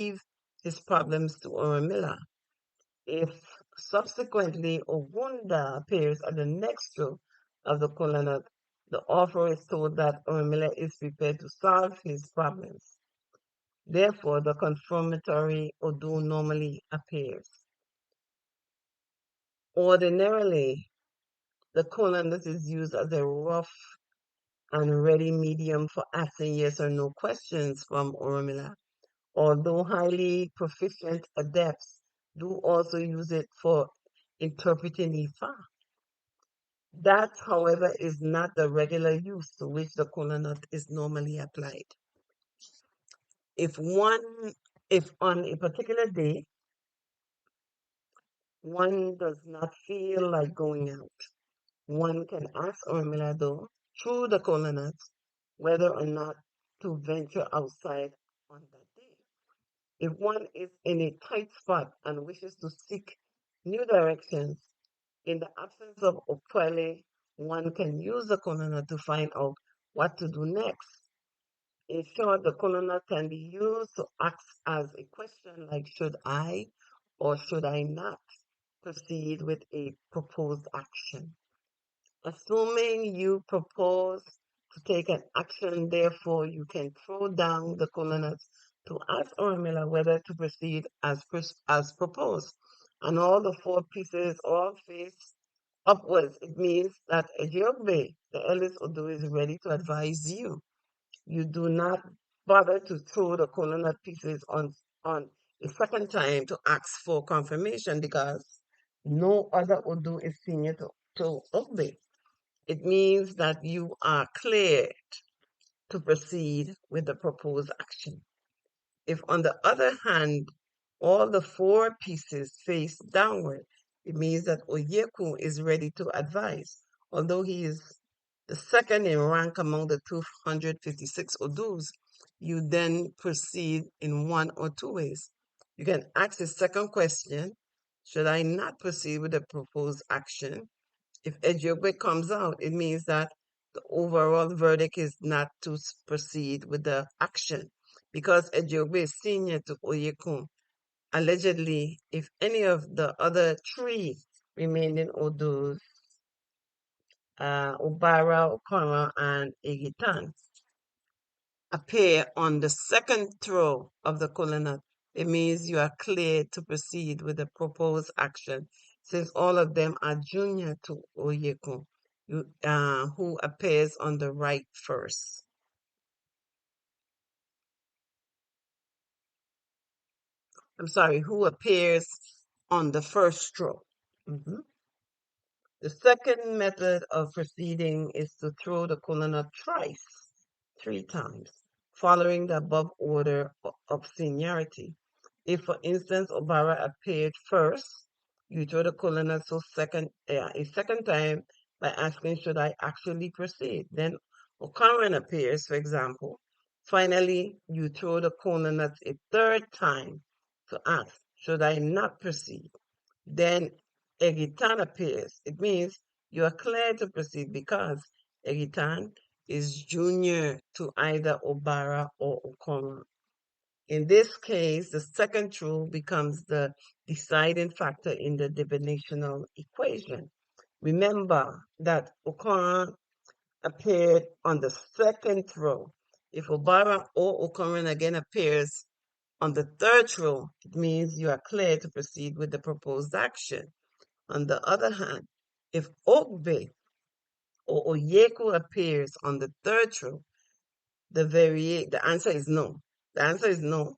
his problems to Orunmila. If subsequently Ogunda appears at the next row of the colonel, the author is told that Orunmila is prepared to solve his problems. Therefore, the confirmatory Odu normally appears. Ordinarily, the colon that is used as a rough and ready medium for asking yes or no questions from Orunmila, although highly proficient adepts do also use it for interpreting Ifa. That, however, is not the regular use to which the kola nut is normally applied. If on a particular day, one does not feel like going out, one can ask Ormilado through the kola nut whether or not to venture outside on that day. If one is in a tight spot and wishes to seek new directions, in the absence of Opwele, one can use the colonel to find out what to do next. In short, the colonel can be used to ask as a question like, should I or should I not proceed with a proposed action? Assuming you propose to take an action, therefore, you can throw down the colonels to ask Ormila whether to proceed as proposed. And all the four pieces all face upwards. It means that Ejiobe, the eldest Odu, is ready to advise you. You do not bother to throw the colonel pieces on a second time to ask for confirmation because no other Odu is senior to Ogbe. It means that you are cleared to proceed with the proposed action. If, on the other hand, all the four pieces face downward, it means that Oyeku is ready to advise. Although he is the second in rank among the 256 Odus, you then proceed in one or two ways. You can ask the second question, should I not proceed with the proposed action? If Ejiobe comes out, it means that the overall verdict is not to proceed with the action because Ejiobe is senior to Oyekun. Allegedly, if any of the other three remaining Odus, Obara, Okora, and Egitan, appear on the second throw of the colonel, it means you are cleared to proceed with the proposed action, since all of them are junior to Oyekun, who appears on the right first. I'm sorry, who appears on the first stroke. Mhm. The second method of proceeding is to throw the colonel thrice, 3 times, following the above order of seniority. If, for instance, Obara appeared first, you throw the colonel a second time by asking, should I actually proceed? Then Okaran appears, for example. Finally, you throw the colonel a third time to ask, should I not proceed? Then Egitan appears. It means you are clear to proceed because Egitan is junior to either Obara or Okoma. In this case, the second rule becomes the deciding factor in the divinational equation. Remember that Okora appeared on the second row. If Obara or Okoran again appears on the third row, it means you are clear to proceed with the proposed action. On the other hand, if Ogbe or Oyeku appears on the third row, the answer is no. The answer is no,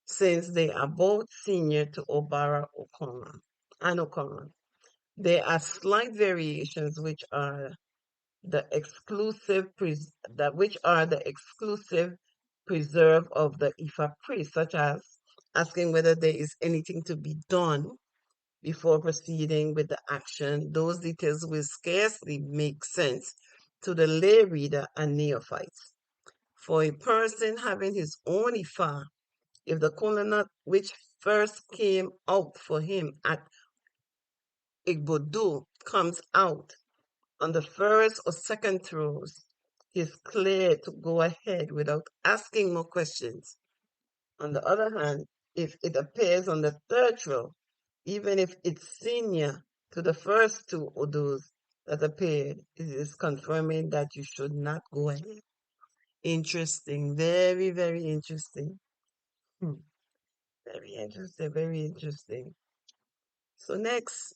since they are both senior to Obara Okora and Okora. There are slight variations which are the exclusive preserve of the Ifa priest, such as asking whether there is anything to be done before proceeding with the action. Those details will scarcely make sense to the lay reader and neophytes. For a person having his own Ifa, if the colonel which first came out for him at Igbodu comes out on the first or second throws, he is clear to go ahead without asking more questions. On the other hand, if it appears on the third row, even if it's senior to the first two odors that appeared, it is confirming that you should not go ahead. Interesting. Very, very interesting. Hmm. Very interesting. Very interesting. So next,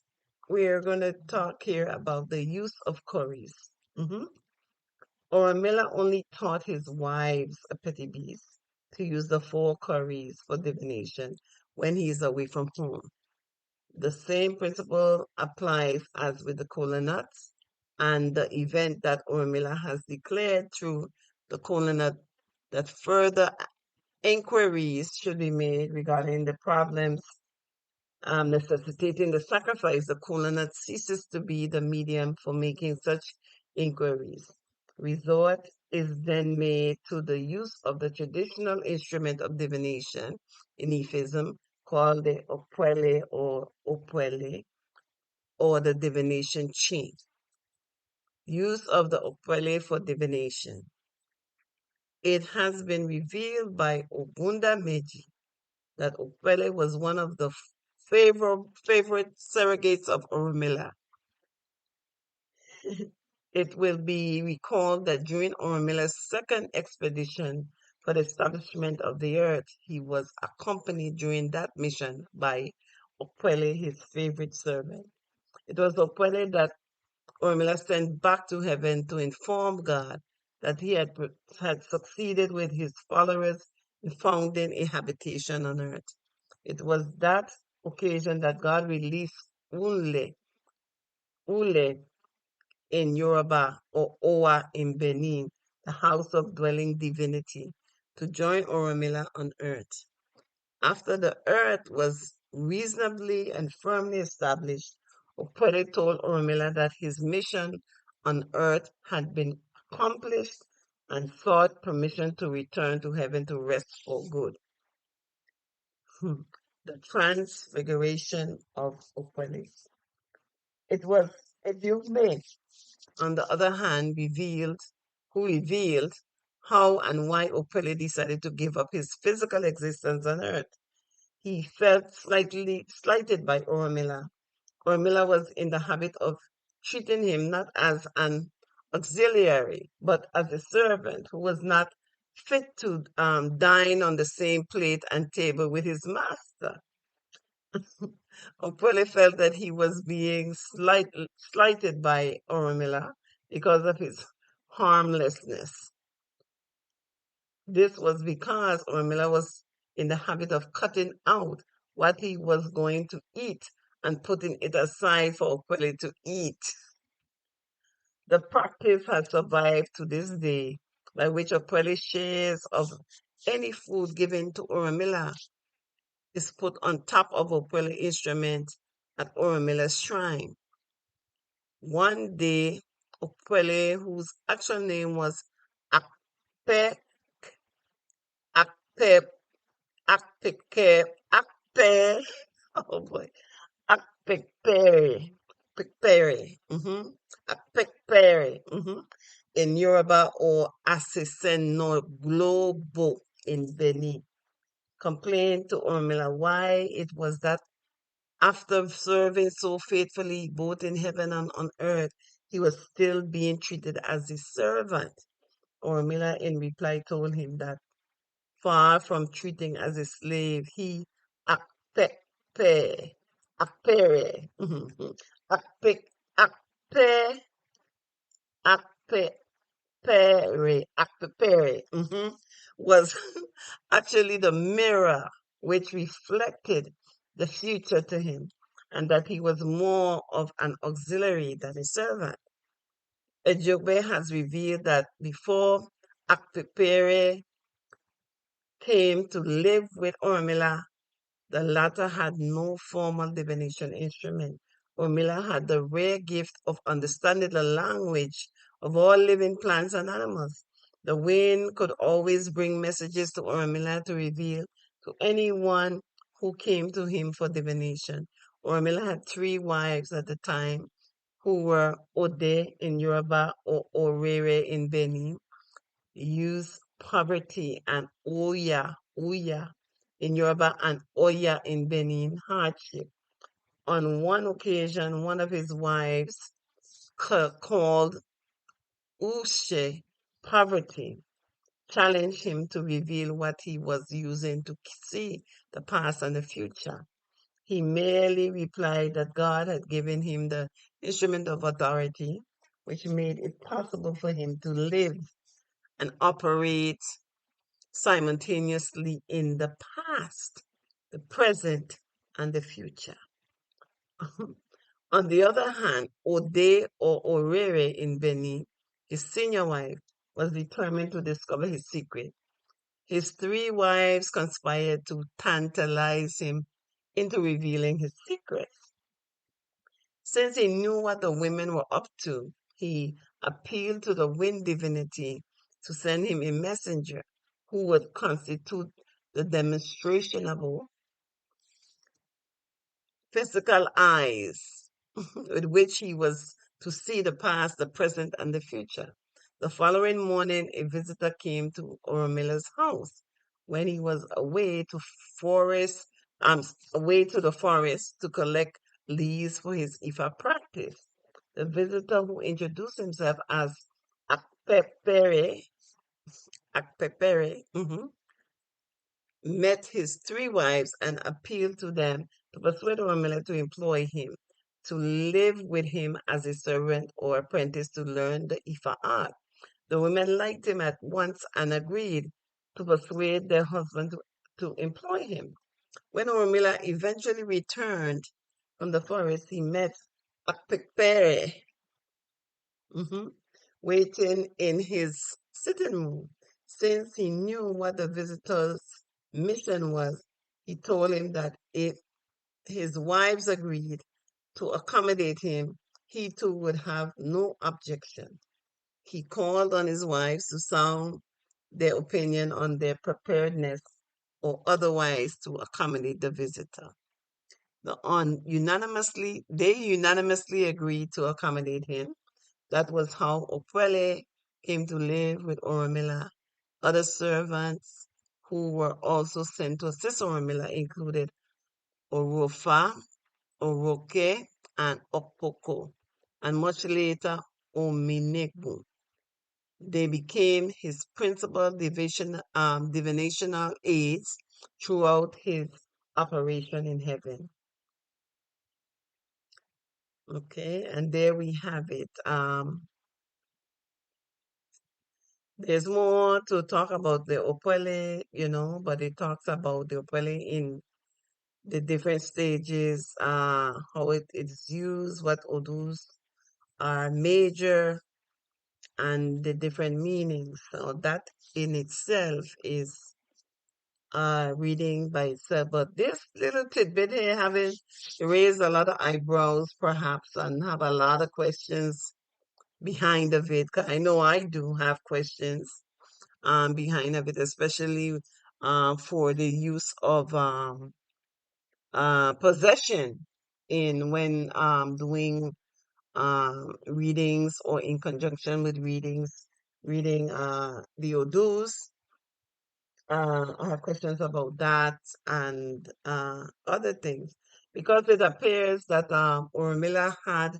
we're going to talk here about the use of curries. Mm-hmm. Orunmila only taught his wives, Apetibis, to use the four curries for divination when he is away from home. The same principle applies as with the kola nuts and the event that Orunmila has declared through the kola nut that further inquiries should be made regarding the problems necessitating the sacrifice. The kola nut ceases to be the medium for making such inquiries. Resort is then made to the use of the traditional instrument of divination in IFISM called the opwele or the divination chain. Use of the opwele for divination. It has been revealed by Ogunda Meji that opwele was one of the favorite surrogates of Orunmila. It will be recalled that during Orunmila's second expedition for the establishment of the earth, he was accompanied during that mission by Opwele, his favorite servant. It was Opwele that Orunmila sent back to heaven to inform God that he had succeeded with his followers in founding a habitation on earth. It was that occasion that God released Ule in Yoruba or Owa in Benin, the house of dwelling divinity, to join Orunmila on earth. After the earth was reasonably and firmly established, Opwele told Orunmila that his mission on earth had been accomplished and sought permission to return to heaven to rest for good. The transfiguration of Opwele. It was a May, on the other hand, who revealed how and why Opwele decided to give up his physical existence on earth. He felt slightly slighted by Orunmila. Orunmila was in the habit of treating him not as an auxiliary, but as a servant who was not fit to dine on the same plate and table with his master. Opwele felt that he was being slighted by Orunmila because of his harmlessness. This was because Orunmila was in the habit of cutting out what he was going to eat and putting it aside for Opwele to eat. The practice has survived to this day, by which Opwele shares of any food given to Orunmila is put on top of Opwele instrument at Orunmila's shrine. One day, Opwele, whose actual name was Akpe, Akpe, Akpeke, Akpe, oh boy, Akpekpere, Pekpere, Akpekpere, in Yoruba or Aseseno Globo in Benin, complained to Orunmila why it was that after serving so faithfully both in heaven and on earth, he was still being treated as a servant. Orunmila, in reply, told him that far from treating as a slave, he akpepe, akpere, akpe, akpe, akpepere, was actually the mirror which reflected the future to him, and that he was more of an auxiliary than a servant. Ejogbe has revealed that before Akpepere came to live with Orunmila, the latter had no formal divination instrument. Orunmila had the rare gift of understanding the language of all living plants and animals. The wind could always bring messages to Orunmila to reveal to anyone who came to him for divination. Orunmila had three wives at the time who were Ode in Yoruba or Orere in Benin, Use Poverty, and Uya in Yoruba and Oya in Benin, hardship. On one occasion, one of his wives called Ushe poverty challenged him to reveal what he was using to see the past and the future. He merely replied that God had given him the instrument of authority, which made it possible for him to live and operate simultaneously in the past, the present, and the future. On the other hand, Ode or Orere in Benin, his senior wife, was determined to discover his secret. His three wives conspired to tantalize him into revealing his secrets. Since he knew what the women were up to, he appealed to the wind divinity to send him a messenger who would constitute the demonstration of physical eyes with which he was to see the past, the present, and the future. The following morning, a visitor came to Orunmila's house when he was forest, away to the forest to collect leaves for his Ifa practice. The visitor, who introduced himself as Akpepere, Akpepere, met his three wives and appealed to them to persuade Orunmila to employ him, to live with him as a servant or apprentice to learn the Ifa art. The women liked him at once and agreed to persuade their husband to employ him. When Orunmila eventually returned from the forest, he met Akpekpere, mhm, waiting in his sitting room. Since he knew what the visitor's mission was, he told him that if his wives agreed to accommodate him, he too would have no objection. He called on his wives to sound their opinion on their preparedness or otherwise to accommodate the visitor. They unanimously agreed to accommodate him. That was how Okwele came to live with Orunmila. Other servants who were also sent to assist Orunmila included Orofa, Oroke, and Okpoko, and much later Ominegbu. They became his principal divinational aides throughout his operation in heaven. Okay, and there we have it. There's more to talk about the Opele, but it talks about the Opele in the different stages, how it is used, what odus are major, and the different meanings. So that in itself is reading by itself. But this little tidbit here having raised a lot of eyebrows, perhaps, and have a lot of questions behind of it. 'Cause I know I do have questions behind of it, especially for the use of possession in when doing readings or in conjunction with reading the Odus. I have questions about that and other things because it appears that Urmila had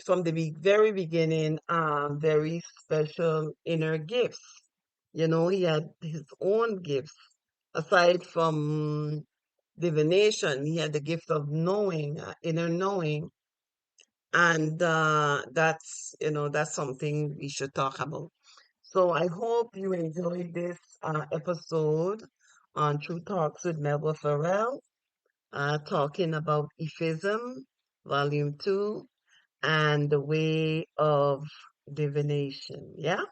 from the very beginning very special inner gifts. He had his own gifts aside from divination. He had the gift of knowing, inner knowing, and that's something we should talk about. So I hope you enjoyed this episode on True Talks with Melba Farrell, talking about IFISM, Volume 2, and the way of divination. Yeah?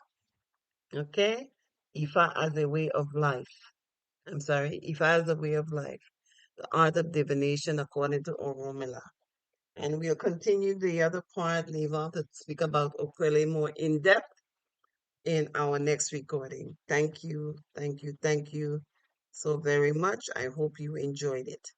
Okay? Ifa as a way of life. I'm sorry, Ifa as a way of life. The art of divination according to Orunmila. And we'll continue the other part, Leva, to speak about Okwele more in depth in our next recording. Thank you, thank you, thank you so very much. I hope you enjoyed it.